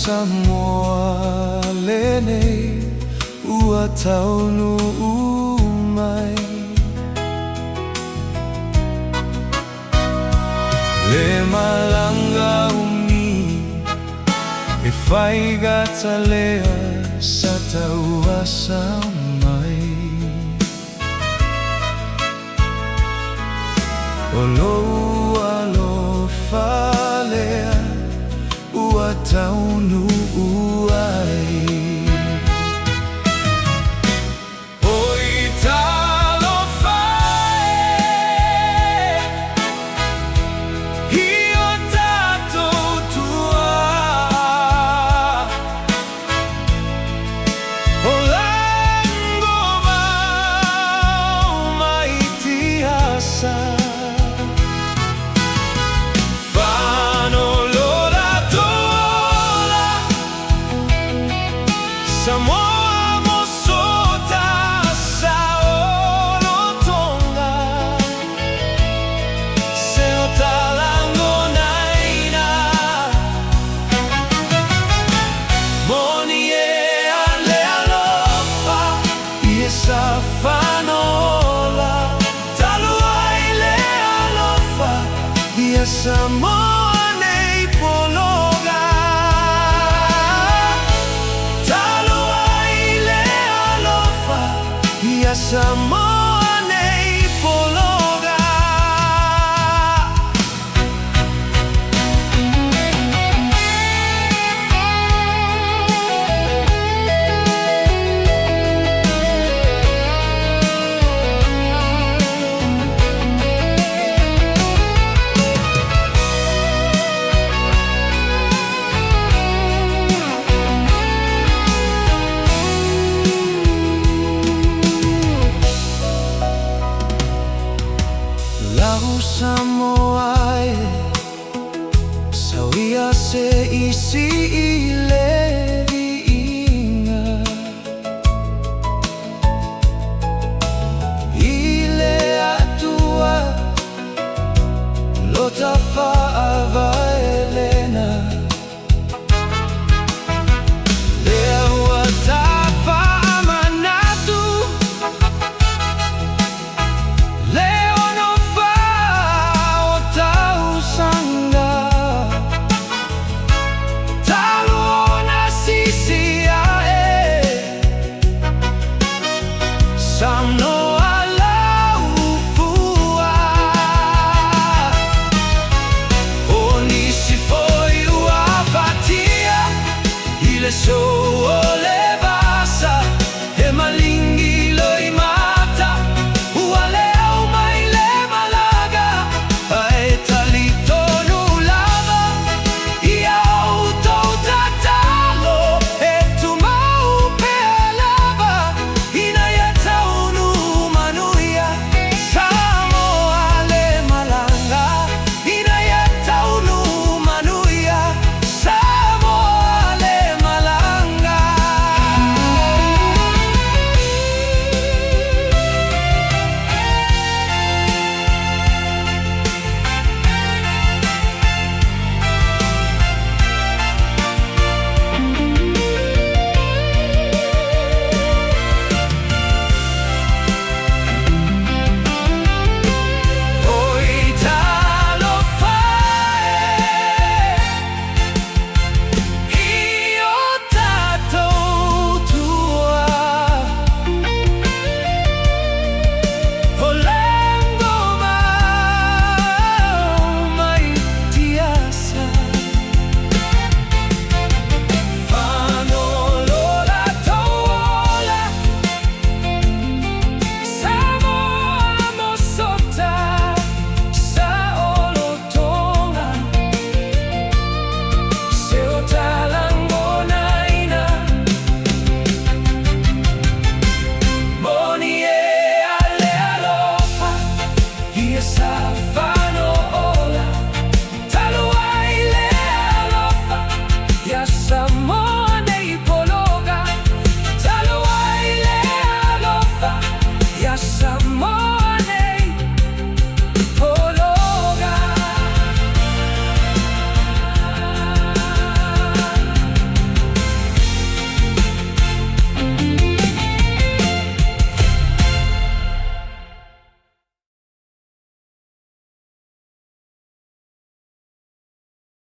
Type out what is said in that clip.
Samoa, lenei, atunu'u mai. Le malanga umi e whaiga talea sa tau'asa mai. Loleula alofa lea ua atunu'u ai. Samoa mosota sa olotonga se o talangonaina moni e ale alofa I esa whanola talu ai le alofa I Samoa nei pologa Samoa nei pologa. Samoa sauia se isi I levi inga I le atua lo tafa avaelena le ua tafa amanatu le so olevasa e malingi loi mata ualea mai le malaga ai talito nulava I auto tatalo e tu mau pe alava ina ya taunu manuia Samoa le malanga ina ya taunu manuia Samoa